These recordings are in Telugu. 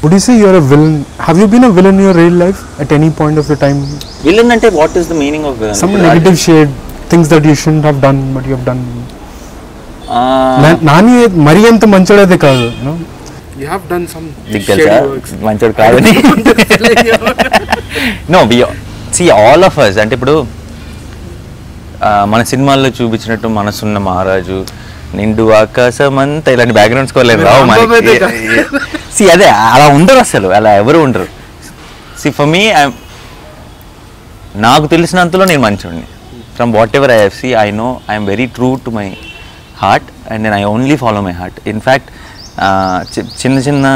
Would you say you're a villain? Have you been a villain in your real life at any point of your time? Villain ante what is the meaning of villain? Some negative shade, things that you shouldn't have done but you have done. Nani mari anta manchadade kaadu, you know. You have done some shady works. Manchadu kaadani. No, we see all of us ante ipudu మన సినిమాల్లో చూపించినట్టు మనసున్న మహారాజు, నిండు ఆకాశమంతా ఇలాంటి బ్యాక్గ్రౌండ్ స్కోర్ లేదు రావు మనకి. సి అదే అలా ఉండరు, అసలు అలా ఎవరు ఉండరు. సి ఫర్ మీ నాకు తెలిసినంతలో నేను మంచోడిని. From whatever I have see I know I'm very true to my heart and then I only follow my heart. In fact చిన్న చిన్న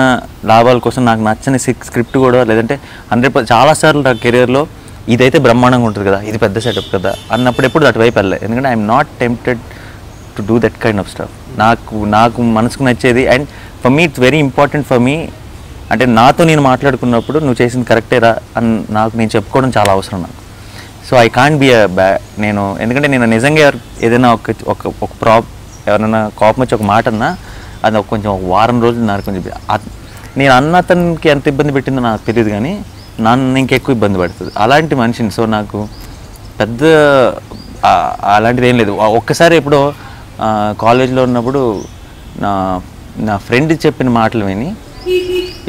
లాభాల కోసం నాకు నచ్చని స్క్రిప్ట్ కూడా లేదంటే 100% చాలాసార్లు నా కెరియర్లో ఇదైతే బ్రహ్మాండంగా ఉంటుంది కదా, ఇది పెద్ద సెటప్ కదా అన్నప్పుడు ఎప్పుడు అటువైపు వెళ్ళలేదు. ఎందుకంటే I'm not tempted to do that kind of stuff. నాకు మనసుకు నచ్చేది. And for me it's very important for me, అంటే నాతో నేను మాట్లాడుకున్నప్పుడు నువ్వు చేసింది కరెక్టేరా అని నేను చెప్పుకోవడం చాలా అవసరం నాకు. సో ఐ కాంట్ బి నేను ఎందుకంటే నేను నిజంగా ఏదైనా ఒక ఎవరైనా కోపం వచ్చి ఒక మాట అన్నా అది కొంచెం ఒక వారం రోజులు నాకు కొంచెం నేను అతనికి ఎంత ఇబ్బంది పెట్టిందో నాకు తెలియదు, కానీ నన్ను ఇంకెక్కువ ఇబ్బంది పడుతుంది అలాంటి మనిషిని. సో నాకు పెద్ద అలాంటిది ఏం లేదు. ఒక్కసారి ఎప్పుడో కాలేజ్లో ఉన్నప్పుడు నా ఫ్రెండ్ చెప్పిన మాటలు విని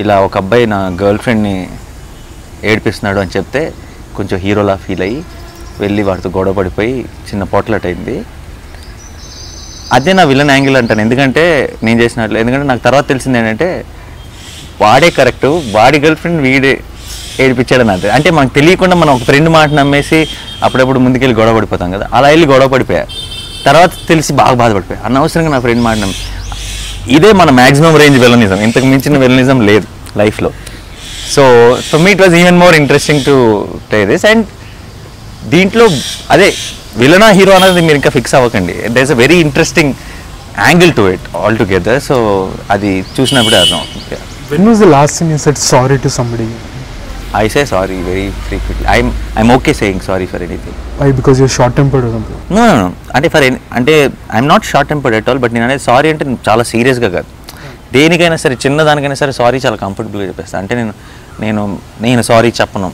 ఇలా ఒక అబ్బాయి నా గర్ల్ ఫ్రెండ్ని ఏడిపిస్తున్నాడు అని చెప్తే కొంచెం హీరోలా ఫీల్ అయ్యి వెళ్ళి వాడితో గొడవ పడిపోయి చిన్న పొట్లట్ అయింది. అదే నా విలన్ యాంగిల్ అంటాను. ఎందుకంటే నేను చేసినట్లు, ఎందుకంటే నాకు తర్వాత తెలిసింది ఏంటంటే వాడే కరెక్టు, వాడి గర్ల్ ఫ్రెండ్ వీడే ఏడిపించాడని. అదే అంటే మనకు తెలియకుండా మనం ఒక ఫ్రెండ్ మాట నమ్మేసి అప్పుడప్పుడు ముందుకెళ్ళి గొడవ పడిపోతాం కదా, అలా వెళ్ళి గొడవ పడిపోయా. తర్వాత తెలిసి బాగా బాధపడిపోయా, అనవసరంగా నా ఫ్రెండ్ మాట నమ్మి. ఇదే మన మ్యాక్సిమం రేంజ్ విలనిజం, ఇంతకు మించిన విలనిజం లేదు లైఫ్లో. So for me it was even more interesting to play this. And దీంట్లో అదే విలనా హీరో అనేది మీరు ఇంకా ఫిక్స్ అవ్వకండి. There is a very interesting angle to it altogether. So అది చూసినప్పుడే అర్థం. When was the last time you said sorry to somebody? I say sorry very frequently. I'm okay saying sorry for anything. Why? Because you're short-tempered or something? No. అంటే I'm not short-tempered at all. But నేను అనేది సారీ అంటే చాలా సీరియస్గా కాదు. దేనికైనా సరే, చిన్నదానికైనా సరే సారీ చాలా కంఫర్టబుల్గా చెప్పేస్తాను. అంటే నేను సారీ చెప్పను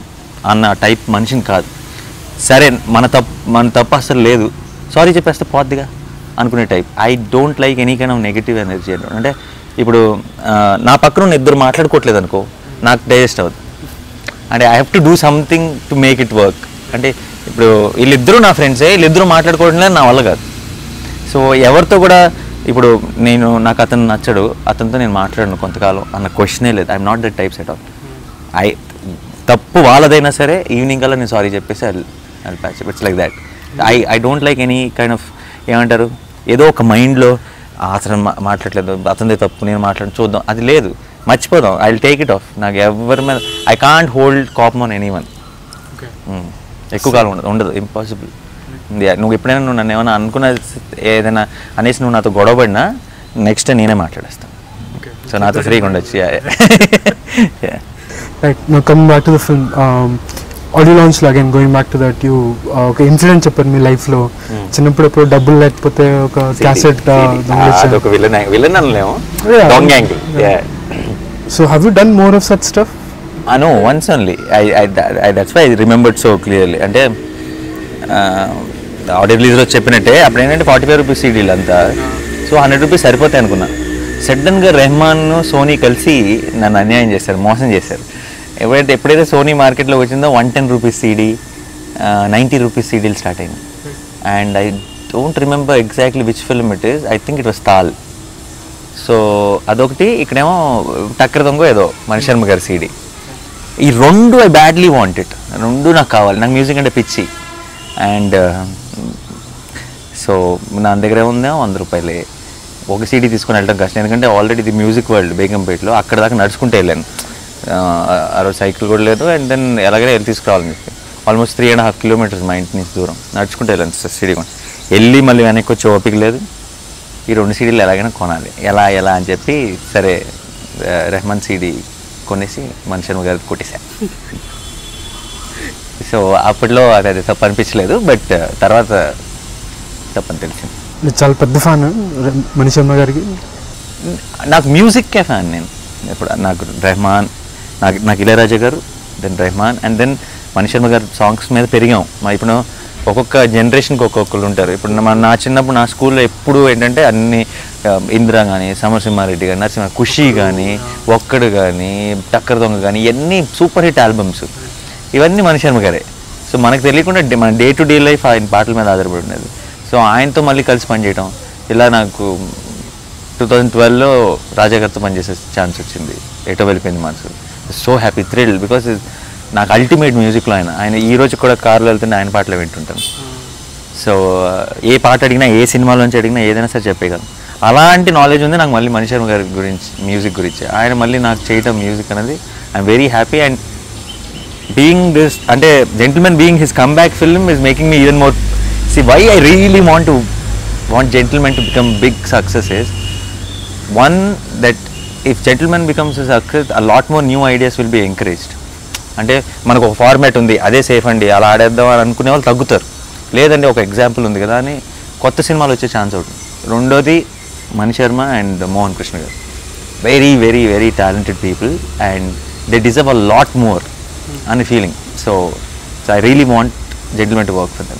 అన్న టైప్ మనిషిని కాదు. సరే మన తప్పు అసలు లేదు, సారీ చెప్పేస్తే పోద్దిగా అనుకునే type. I don't like any kind of negative energy. అంటే ఇప్పుడు నా పక్కన ఇద్దరు మాట్లాడుకోవట్లేదు అనుకో, నాకు డైజెస్ట్ అవ్వదు. అంటే I have to do something to make it work. అంటే ఇప్పుడు వీళ్ళిద్దరూ నా ఫ్రెండ్సే, వీళ్ళిద్దరూ మాట్లాడుకోవడం లేదు, నా వల్ల కాదు. సో ఎవరితో కూడా ఇప్పుడు నాకు అతను నచ్చడు, అతనితో నేను మాట్లాడను కొంతకాలం అన్న క్వశ్చనే లేదు. I'm not that types at all. తప్పు వాళ్ళదైనా సరే ఈవినింగ్ కల్లా నేను సారీ చెప్పేసి I'll patch. It's like that. I don't like any kind of ఏమంటారు, ఏదో ఒక మైండ్లో అతను మాట్లాడలేదు, అతనిదే తప్పు, నేను చూద్దాం, అది లేదు, మర్చిపోదాం. I will take it off. నాకు ఎవరి మీద ఐ కాంట్ హోల్డ్ కాపం ఆన్ ఎనీవన్. ఎక్కువ కాలం ఉండదు, ఇంపాసిబుల్. నువ్వు ఎప్పుడైనా నన్ను ఏమైనా అనుకున్న ఏదైనా అనేసి నువ్వు నాతో గొడవపడినా నెక్స్ట్ డే నేనే మాట్లాడేస్తాను. సో నాతో ఫ్రీగా ఉండొచ్చు. Right, now coming back to the film, audio launch లో again going back to that, you ఒక ఇన్సిడెంట్ చెప్పారు మీ లైఫ్ లో. చిన్నప్పుడు ఎప్పుడు డబ్బులు లేకపోతే ఒక క్యాసెట్ దొంగలించారు. ఒక విలన్ అనలేము, దొంగ angle. So have you done more of such stuff? No, once only. That's why I remembered so clearly. అంటే ఆడియో రిలీజ్లో చెప్పినట్టే అప్పుడు ఏంటంటే 45 రూపీస్ సీడీలు అంతా. సో 100 రూపీస్ సరిపోతాయి అనుకున్నా. సడన్గా రెహమాన్, సోనీ కలిసి నన్ను అన్యాయం చేశారు, మోసం చేశారు. ఎప్పుడైతే సోనీ మార్కెట్లో వచ్చిందో 110 రూపీస్ సీడీ, 90 రూపీస్ సీడీలు స్టార్ట్ అయింది. And I don't remember exactly which film it is. I think it was Taal. So అదొకటి, ఇక్కడేమో టక్కర దొంగ ఏదో మణిశర్మ గారి సీడీ. ఈ రెండు ఐ బ్యాడ్లీ వాంట్ ఇట్, రెండు నాకు కావాలి. నాకు మ్యూజిక్ అంటే పిచ్చి. అండ్ సో నా దగ్గర ఏముందో 100 రూపాయలే. ఒక సీడీ తీసుకొని వెళ్ళడం కష్టం, ఎందుకంటే ఆల్రెడీ ఇది మ్యూజిక్ వరల్డ్ బేగంపేటలో, అక్కడ దాకా నడుచుకుంటే వెళ్ళాను. ఆ రోజు సైకిల్ కూడా లేదు. అండ్ దెన్ ఎలాగైనా వెళ్ళి తీసుకురావాలని చెప్పి ఆల్మోస్ట్ 3.5 కిలోమీటర్స్ మా ఇంటి నుంచి దూరం నడుచుకుంటే వెళ్ళాను సీడీ కొని. వెళ్ళి మళ్ళీ వెనక్కి వచ్చి ఓపిక లేదు. ఈ 2 సీడీలు ఎలాగైనా కొనాలి, ఎలా అని చెప్పి సరే రెహమాన్ సీడీ కొనేసి మణిశర్మ గారికి కొట్టేశాను. సో అప్పట్లో అది తప్పు అనిపించలేదు, బట్ తర్వాత తప్పని తెలిసింది. చాలా పెద్ద ఫ్యాన్ మణిశర్మ గారికి. నాకు మ్యూజిక్కే ఫ్యాన్ నేను. ఇప్పుడు నాకు రెహమాన్, నాకు ఇళయరాజా గారు, then Rahman, and then Mani Sharma గారు సాంగ్స్ మీద పెరిగాం. ఇప్పుడు ఒక్కొక్క జనరేషన్కి ఒక్కొక్కరు ఉంటారు. ఇప్పుడు నా చిన్నప్పుడు నా స్కూల్లో ఎప్పుడు ఏంటంటే అన్ని ఇందిరా కానీ, సమరసింహారెడ్డి కానీ, నరసింహ, ఖుషి కానీ, ఒక్కడు కానీ, టక్కర దొంగ కానీ, ఇవన్నీ సూపర్ హిట్ ఆల్బమ్స్. ఇవన్నీ మణి శర్మ గారే. సో మనకు తెలియకుండా మన డే టు డే లైఫ్ ఆయన పాటల మీద ఆధారపడి ఉండేది. సో ఆయనతో మళ్ళీ కలిసి పనిచేయటం, ఇలా నాకు 2012లో రాజా గారితో పనిచేసే ఛాన్స్ వచ్చింది. ఎటో వెళ్ళిపోయింది మనసు. సో హ్యాపీ, థ్రిల్, బికాస్ నాకు అల్టిమేట్ మ్యూజిక్లో ఆయన ఈ రోజు కూడా కార్లో వెళ్తుంటే ఆయన పాటలు వింటుంటాను. సో ఏ పాట అడిగినా, ఏ సినిమాలోంచి అడిగినా ఏదైనా సరే చెప్పేయగలను. అలాంటి నాలెడ్జ్ ఉంది నాకు మళ్ళీ మణి శర్మ గారి గురించి, మ్యూజిక్ గురించి. ఆయన మళ్ళీ నాకు చేయటం మ్యూజిక్ అనేది I'm very happy. And being this అంటే Gentleman being his comeback film is making me even more. See, why I really want Gentleman to become big success is, one, that if Gentleman becomes a success, a lot more new ideas will be encouraged. అంటే మనకు ఒక ఫార్మాట్ ఉంది, అదే సేఫ్ అండి, అలా ఆడేద్దాం అని అనుకునే వాళ్ళు తగ్గుతారు. లేదండి ఒక ఎగ్జాంపుల్ ఉంది కదా అని కొత్త సినిమాలు వచ్చే ఛాన్స్ అవుతుంది. రెండోది Mani Sharma and Mohan Krishna garu, very very very talented people and they deserve a lot more అనే feeling. So I really want Gentleman to work for them.